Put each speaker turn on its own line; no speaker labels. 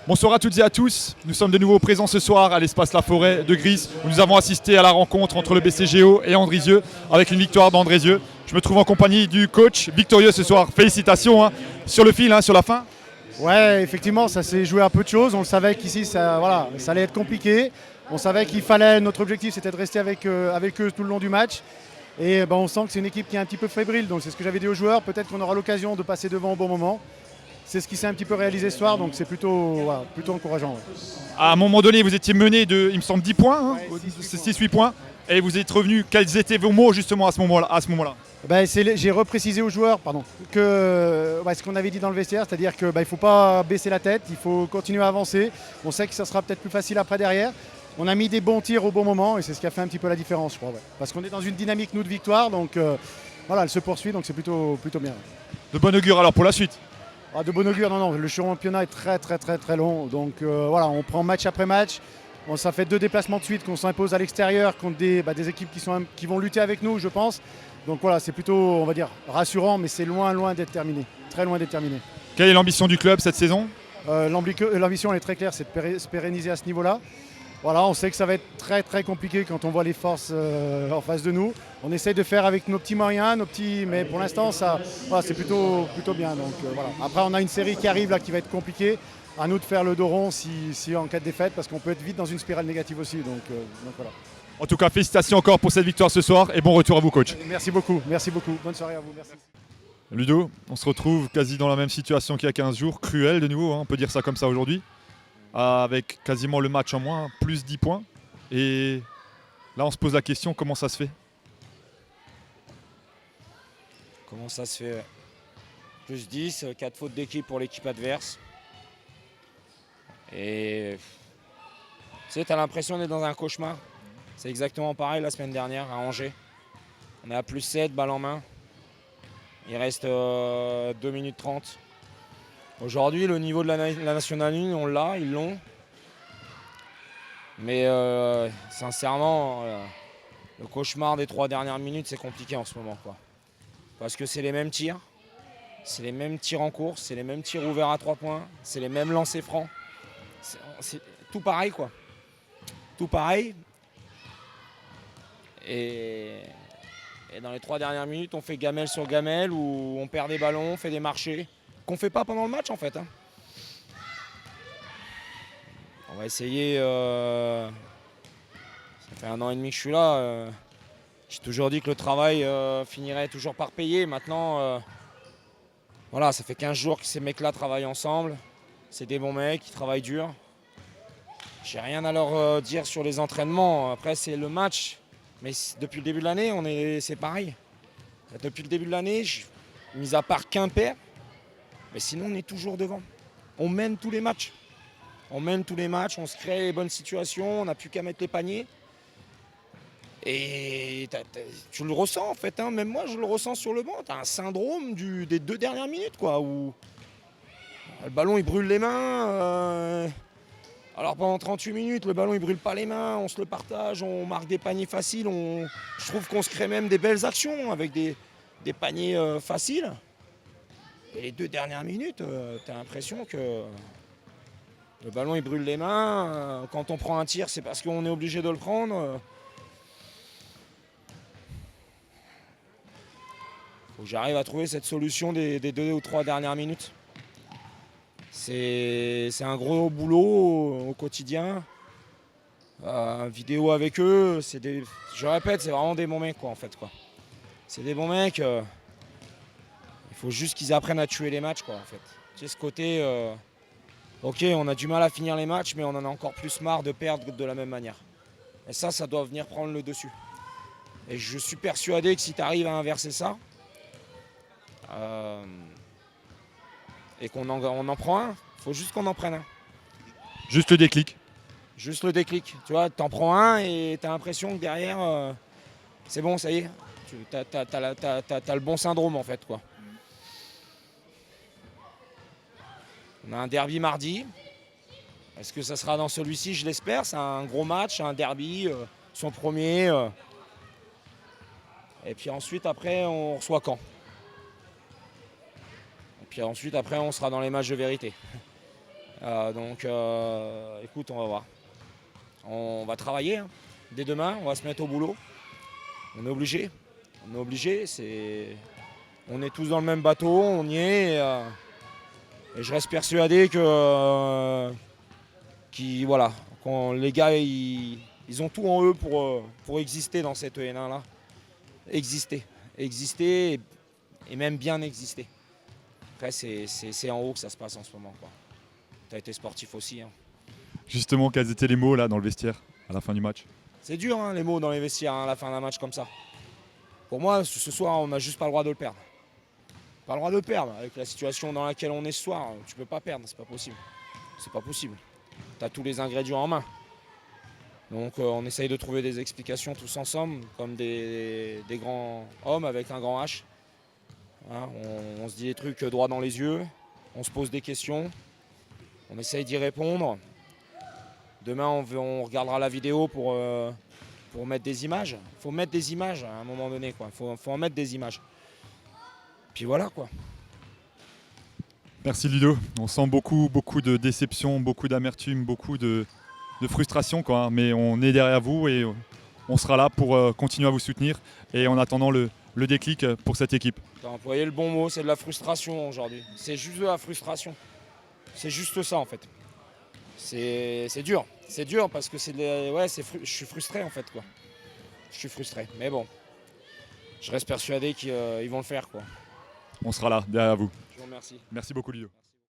Bonsoir à toutes et à tous. Nous sommes de nouveau présents ce soir à l'espace La Forêt de Gris où nous avons assisté à la rencontre entre le BCGO et Andrézieux avec une victoire d'Andrézieux. Je me trouve en compagnie du coach victorieux ce soir. Félicitations sur le fil, sur la fin.
Ouais, effectivement, ça s'est joué à peu de choses. On le savait qu'ici, ça allait être compliqué. On savait qu'il fallait, notre objectif, c'était de rester avec eux tout le long du match. Et on sent que c'est une équipe qui est un petit peu fébrile. Donc c'est ce que j'avais dit aux joueurs. Peut-être qu'on aura l'occasion de passer devant au bon moment. C'est ce qui s'est un petit peu réalisé ce soir. Donc c'est plutôt encourageant. Ouais.
À un moment donné, vous étiez mené de, il me semble, 10 points,
Ouais,
6-8 points. Et vous êtes revenu. Quels étaient vos mots justement à ce moment-là?
J'ai reprécisé aux joueurs que ce qu'on avait dit dans le vestiaire, c'est-à-dire qu'il ne faut pas baisser la tête, il faut continuer à avancer. On sait que ça sera peut-être plus facile après derrière. On a mis des bons tirs au bon moment et c'est ce qui a fait un petit peu la différence, je crois. Ouais. Parce qu'on est dans une dynamique, nous, de victoire, donc elle se poursuit, donc c'est plutôt bien.
De bon augure alors pour la suite.
De bon augure, non, le championnat est très long, donc on prend match après match. Bon, ça fait 2 déplacements de suite qu'on s'impose à l'extérieur contre des équipes qui vont lutter avec nous, je pense. Donc voilà, c'est plutôt, on va dire, rassurant, mais c'est loin d'être terminé. Très loin d'être terminé.
Quelle est l'ambition du club cette saison?
L'ambition, elle est très claire, c'est de se pérenniser à ce niveau-là. Voilà, on sait que ça va être très compliqué quand on voit les forces en face de nous. On essaye de faire avec nos petits moyens, mais pour l'instant, c'est plutôt bien. Donc, voilà. Après, on a une série qui arrive là qui va être compliquée. À nous de faire le dos rond si en cas de défaite, parce qu'on peut être vite dans une spirale négative aussi. Donc voilà.
En tout cas, félicitations encore pour cette victoire ce soir et bon retour à vous, coach.
Merci beaucoup. Bonne soirée à vous. Merci.
Ludo, on se retrouve quasi dans la même situation qu'il y a 15 jours, cruel de nouveau, on peut dire ça comme ça aujourd'hui, avec quasiment le match en moins, plus 10 points. Et là, on se pose la question, comment ça se fait?
Comment ça se fait? Plus 10, 4 fautes d'équipe pour l'équipe adverse. Et tu sais, t'as l'impression d'être dans un cauchemar. C'est exactement pareil la semaine dernière à Angers. On est à plus 7, balle en main. Il reste 2 minutes 30. Aujourd'hui, le niveau de la National 1, on l'a, ils l'ont. Mais sincèrement, le cauchemar des 3 dernières minutes, c'est compliqué en ce moment, quoi. Parce que c'est les mêmes tirs. C'est les mêmes tirs en course, c'est les mêmes tirs ouverts à 3 points, c'est les mêmes lancers francs. C'est tout pareil, quoi. Tout pareil. Et dans les 3 dernières minutes, on fait gamelle sur gamelle où on perd des ballons, on fait des marchés qu'on ne fait pas pendant le match, en fait. On va essayer. Ça fait 1 an et demi que je suis là. J'ai toujours dit que le travail finirait toujours par payer. Maintenant, voilà, ça fait 15 jours que ces mecs-là travaillent ensemble. C'est des bons mecs, ils travaillent dur. J'ai rien à leur dire sur les entraînements. Après, c'est le match. Mais depuis le début de l'année, c'est pareil. Depuis le début de l'année, mis à part Quimper, mais sinon, on est toujours devant. On mène tous les matchs. On se crée les bonnes situations, on n'a plus qu'à mettre les paniers. Et tu le ressens, en fait. Même moi, je le ressens sur le banc. Tu as un syndrome des 2 dernières minutes, quoi, où le ballon, il brûle les mains. Alors pendant 38 minutes, le ballon il brûle pas les mains, on se le partage, on marque des paniers faciles, je trouve qu'on se crée même des belles actions avec des paniers faciles. Et les 2 dernières minutes, tu as l'impression que le ballon il brûle les mains. Quand on prend un tir, c'est parce qu'on est obligé de le prendre. Faut que j'arrive à trouver cette solution des 2 ou 3 dernières minutes. C'est un gros boulot au quotidien. Vidéo avec eux, je répète, c'est vraiment des bons mecs, quoi, en fait, quoi. C'est des bons mecs. Il faut juste qu'ils apprennent à tuer les matchs, quoi, en fait. Tu sais, ce côté, ok, on a du mal à finir les matchs, mais on en a encore plus marre de perdre de la même manière. Et ça doit venir prendre le dessus. Et je suis persuadé que si tu arrives à inverser ça, et qu'on en prend un, il faut juste qu'on en prenne un.
Juste le déclic.
Juste le déclic. Tu vois, t'en prends un et t'as l'impression que derrière, c'est bon, ça y est. T'as le bon syndrome, en fait, quoi. On a un derby mardi. Est-ce que ça sera dans celui-ci? Je l'espère. C'est un gros match, un derby, son premier. Et puis ensuite, après, on reçoit Caen. Et puis ensuite, après, on sera dans les matchs de vérité. Écoute, on va voir. On va travailler, hein. Dès demain, on va se mettre au boulot. On est obligé. On est obligé. On est tous dans le même bateau, on y est. Et je reste persuadé que voilà, quand les gars ils ont tout en eux pour exister dans cette EN1 là. Exister et même bien exister. Après c'est en haut que ça se passe en ce moment, quoi. Tu as été sportif aussi, hein.
Justement, quels étaient les mots là dans le vestiaire à la fin du match?
C'est dur, hein, les mots dans les vestiaires, hein, à la fin d'un match comme ça. Pour moi, ce soir, on n'a juste pas le droit de le perdre. Pas le droit de le perdre. Avec la situation dans laquelle on est ce soir, tu peux pas perdre, c'est pas possible. C'est pas possible. Tu as tous les ingrédients en main. Donc on essaye de trouver des explications tous ensemble, comme des grands hommes avec un grand H. Hein, on se dit des trucs droit dans les yeux, on se pose des questions, on essaye d'y répondre. Demain, on regardera la vidéo pour mettre des images. Il faut mettre des images à un moment donné, quoi. Faut en mettre des images. Puis voilà, quoi.
Merci Ludo. On sent beaucoup de déception, beaucoup d'amertume, beaucoup de frustration, quoi. Mais on est derrière vous et on sera là pour continuer à vous soutenir. Et en attendant le déclic pour cette équipe.
Tu as employé le bon mot, c'est de la frustration aujourd'hui. C'est juste de la frustration. C'est juste ça en fait. C'est dur. C'est dur parce que je suis frustré en fait, quoi. Je suis frustré. Mais bon, je reste persuadé qu'ils vont le faire, quoi.
On sera là derrière vous.
Je vous remercie.
Merci beaucoup Ludo.